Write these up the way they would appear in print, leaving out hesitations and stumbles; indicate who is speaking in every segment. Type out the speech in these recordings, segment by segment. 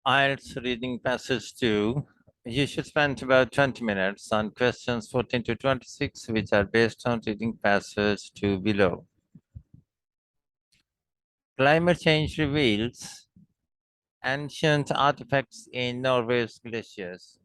Speaker 1: IELTS reading passage 2. You should spend about 20 minutes on questions 14 to 26, which are based on reading passage 2 below. Climate change reveals ancient artifacts in Norway's glaciers.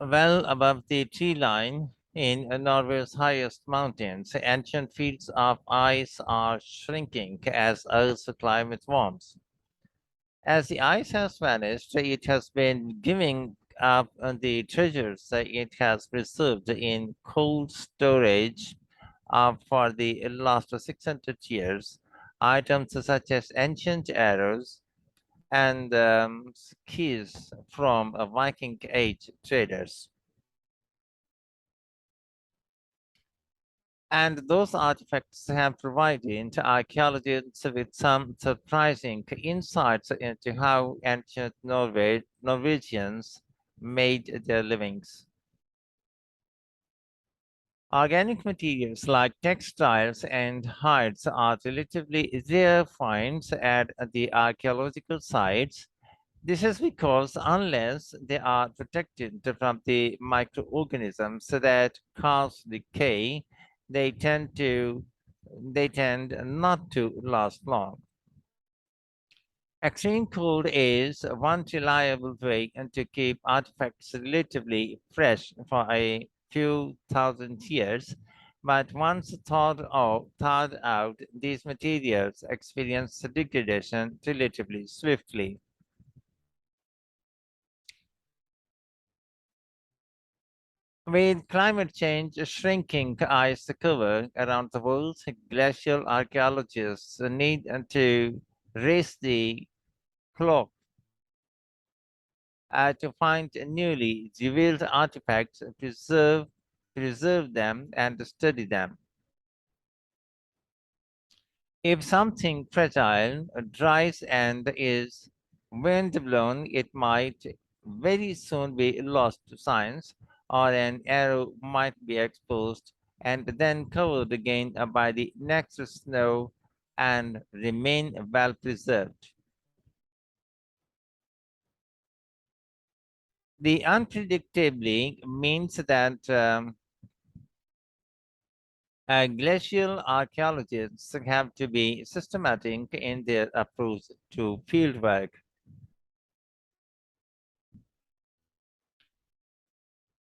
Speaker 1: Well above the tree line in Norway's highest mountains, ancient fields of ice are shrinking as Earth's climate warms. As the ice has vanished, it has been giving up the treasures that it has preserved in cold storage for the last 600 years. Items such as ancient arrows and keys from Viking Age traders. And those artifacts have provided archaeologists with some surprising insights into how ancient Norwegians made their livings. Organic materials like textiles and hides are relatively rare finds at the archaeological sites. This is because unless they are protected from the microorganisms that cause decay, they tend to they tend not to last long. Extreme cold is one reliable way to keep artifacts relatively fresh for a few thousand years, but once thawed out, these materials experience degradation relatively swiftly. With climate change shrinking ice cover around the world, glacial archaeologists need to raise the clock to find newly revealed artifacts, preserve them, and study them. If something fragile dries and is windblown, it might very soon be lost to science, or an arrow might be exposed and then covered again by the next snow and remain well preserved. The unpredictably means that glacial archaeologists have to be systematic in their approach to fieldwork.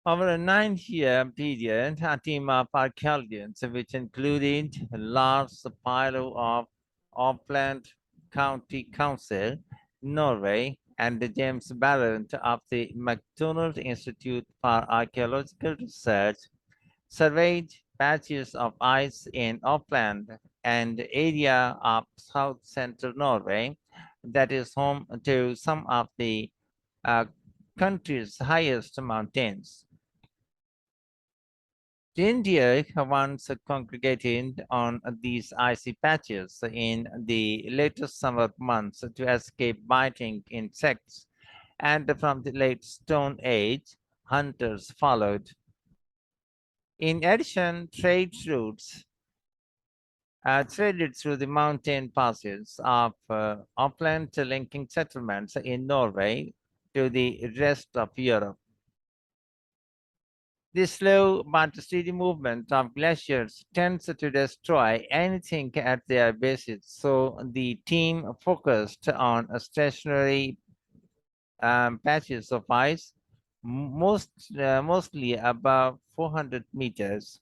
Speaker 1: Over a 9-year period, a team of archaeologists, which included Lars Pilo of Oppland County Council, Norway, and James Barrett of the McDonald Institute for Archaeological Research, surveyed patches of ice in Oppland and area of south central Norway that is home to some of the uh, country's highest mountains. Reindeer once congregated on these icy patches in the later summer months to escape biting insects, and from the late Stone Age, hunters followed. In addition, trade routes threaded through the mountain passes of upland linking settlements in Norway to the rest of Europe. The slow but steady movement of glaciers tends to destroy anything at their bases, so the team focused on stationary patches of ice, mostly above 400 meters.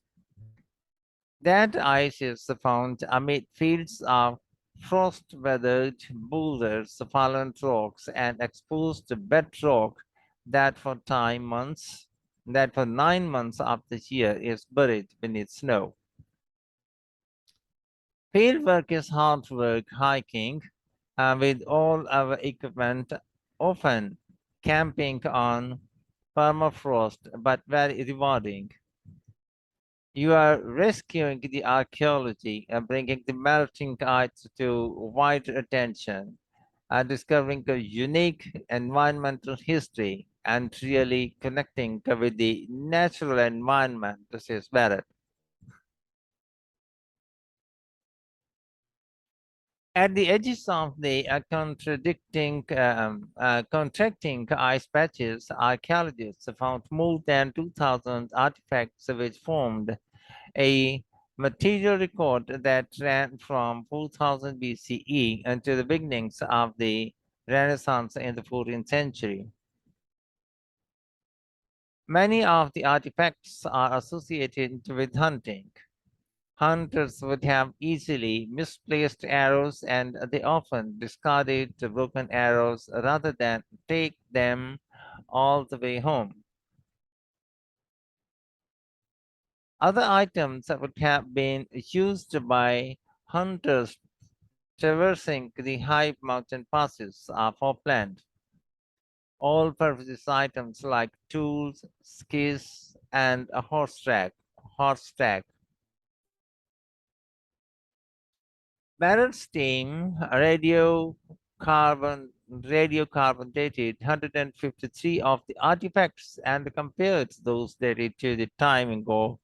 Speaker 1: That ice is found amid fields of frost-weathered boulders, fallen rocks, and exposed bedrock that for 9 months of the year is buried beneath snow. Field work is hard work hiking with all our equipment, often camping on permafrost, but very rewarding. You are rescuing the archaeology and bringing the melting ice to wider attention, discovering a unique environmental history and really connecting with the natural environment, says Barrett. At the edges of the contracting ice patches, archaeologists found more than 2,000 artifacts which formed a material record that ran from 4000 BCE until the beginnings of the Renaissance in the 14th century. Many of the artifacts are associated with hunting. Hunters would have easily misplaced arrows and they often discarded the broken arrows rather than take them all the way home. Other items that would have been used by hunters traversing the high mountain passes of Upland. All purpose items like tools, skis, and a horse track. Barrel steam radiocarbon dated 153 of the artifacts and compared those dated to the timing of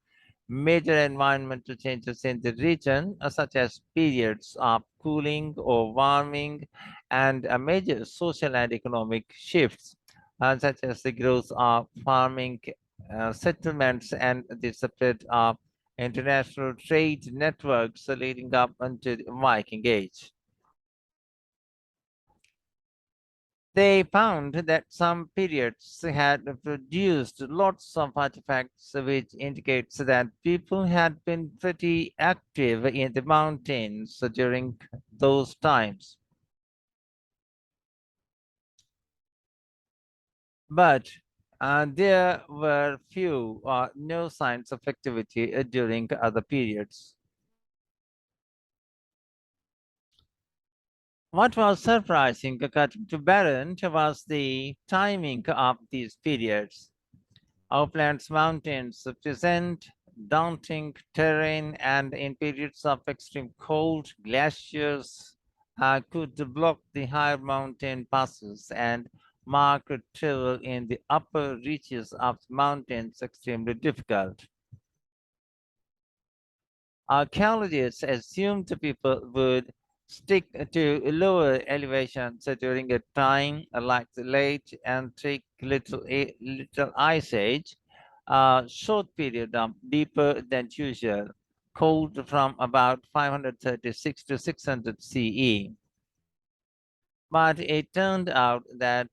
Speaker 1: major environmental changes in the region, such as periods of cooling or warming, and major social and economic shifts, such as the growth of farming settlements and the spread of international trade networks leading up until the Viking Age. They found that some periods had produced lots of artifacts, which indicates that people had been pretty active in the mountains during those times. But there were few or no signs of activity during other periods. What was surprising, according to Barron, was the timing of these periods. Uplands mountains present daunting terrain, and in periods of extreme cold, glaciers could block the higher mountain passes and mark travel in the upper reaches of the mountains extremely difficult. Archaeologists assumed people would stick to lower elevations during a time like the late Antique Little Ice Age, a short period of deeper than usual, cold from about 536 to 600 CE. But it turned out that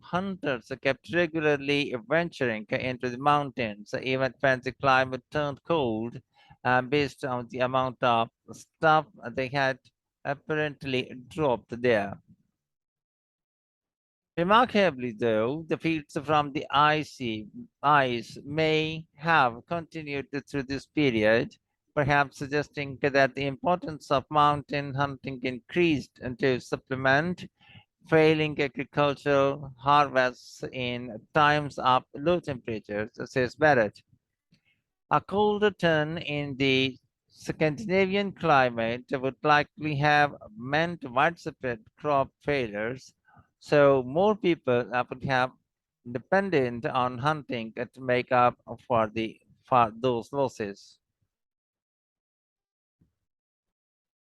Speaker 1: hunters kept regularly venturing into the mountains, even when the climate turned cold, based on the amount of stuff they had apparently dropped there. Remarkably, though, the fields from the ice may have continued through this period, perhaps suggesting that the importance of mountain hunting increased to supplement failing agricultural harvests in times of low temperatures, says Barrett. A colder turn in the Scandinavian climate would likely have meant widespread crop failures, so more people would have depended on hunting to make up for those losses.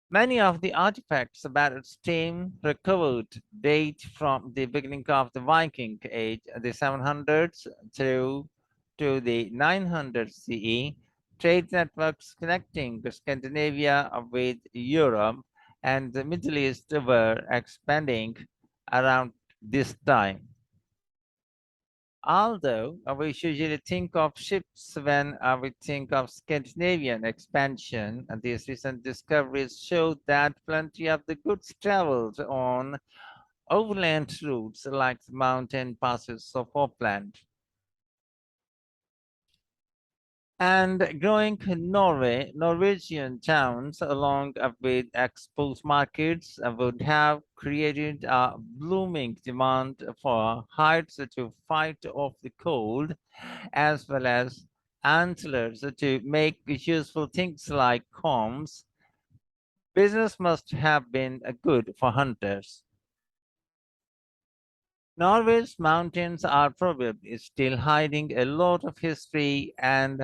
Speaker 1: Many of the artifacts Barrett's team recovered date from the beginning of the Viking Age, the 700s through to the 900 CE. Trade networks connecting Scandinavia with Europe and the Middle East were expanding around this time. Although we usually think of ships when we think of Scandinavian expansion, and these recent discoveries show that plenty of the goods traveled on overland routes like the mountain passes of Upland. And growing Norwegian towns along with exposed markets would have created a blooming demand for hides to fight off the cold, as well as antlers to make useful things like combs. Business must have been good for hunters. Norway's mountains are probably still hiding a lot of history and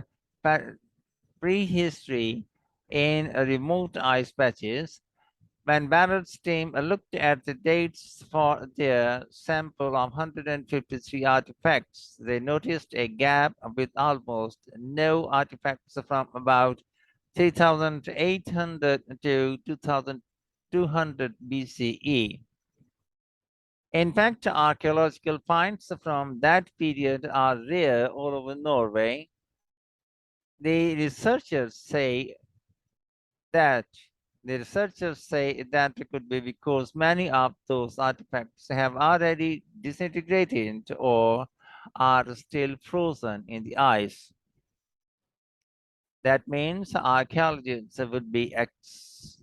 Speaker 1: prehistory in remote ice patches. When Barrett's team looked at the dates for their sample of 153 artifacts, they noticed a gap with almost no artifacts from about 3800 to 2200 BCE. In fact, archaeological finds from that period are rare all over Norway. The researchers say that it could be because many of those artifacts have already disintegrated or are still frozen in the ice. That means archaeologists would be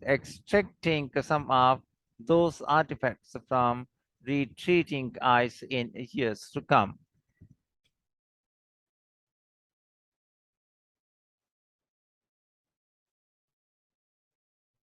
Speaker 1: extracting some of those artifacts from retreating ice in years to come.